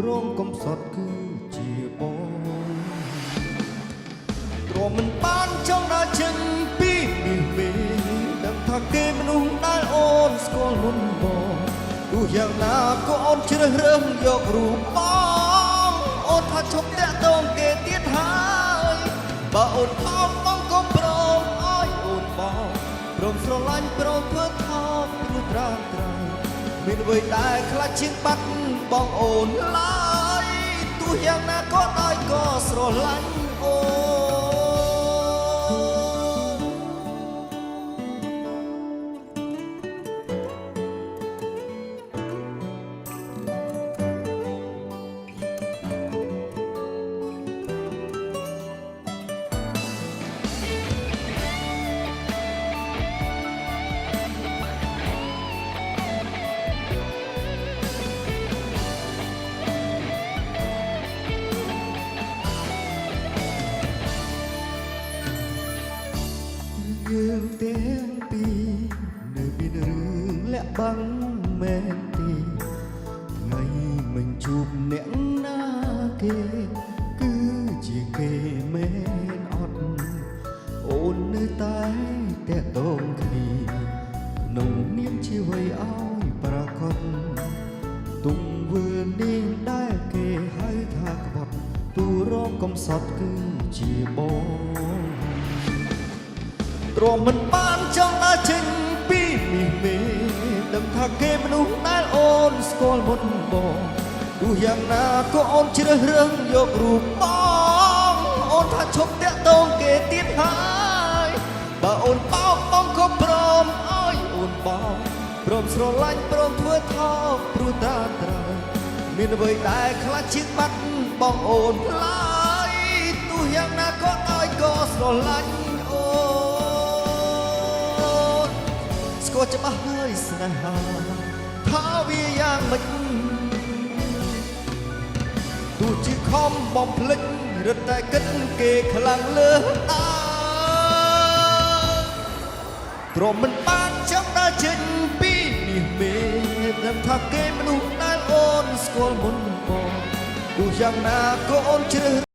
រងកំសត់គឺជាបងព្រមមិនបានចង់ដើរចេញពីនេះមេដឹងថាគេមនុស្សដែលអូនស្គាល់មុនបងទោះយ៉ាងណាក៏អូនជ្រើសរើសយករូបបងអូនថាឈប់តាក់ទងគេទៀតហើយបើអូនបោកបងក៏ព្រមអើយអូនបងព្រមស្រឡាញ់ព្រមធ្វើថោកព្រោះត្រាំត្រៃមានអ្វីដែលខ្លាចជាងបាត់បងអូនឡើយទោះយ៉ាងណាក៏ដោយក៏ស្រឡាញ់អូយើងទាំងពីរនៅមានរឿងលាក់បាំងមែនទេថ្ងៃមិនជួបអ្នកណាគេគឺជាគេមែនអត់អូននៅតែតែតងគ្នាក្នុងនាមជាអ្វីឲ្យប្រកបទុំវើនាងដែលគេហៅថាក្បត់ទូរងកំសត់គឺជាបងទ្រាំមិនបានចង់ដើរចេញពីនេះមេដឹងថាគេមនុស្សដែលអូនស្គាល់មុនបងទោះយ៉ាងណាក៏អូនជ្រើសរើសយករូបបងអូនថាឈប់តាក់ទងគេទៀតហើយបើអូនបោកបងក៏ព្រមអើយអូនបងព្រមស្រឡាញ់ព្រមធ្វើថោកព្រោះតាត្រៃមានអ្វីដែលខ្លាចជាងបាត់បងអូនឡើយទោះយ៉ាងណាក៏ដោយក៏ស្រឡាញ់ក៏ច្បាស់ហើយស្នេហាថាវាយ៉ាងម៉េចទោះជាខំបំភ្លេចរត់តែគិតគេខ្លាំងលើតាទ្រាំមិនបានចង់ដើរចេញពីនេះមេដឹងថាគេមនុស្សដែលអូនស្គាល់មុនបងទោះយ៉ាងណាក៏អូនជ្រើស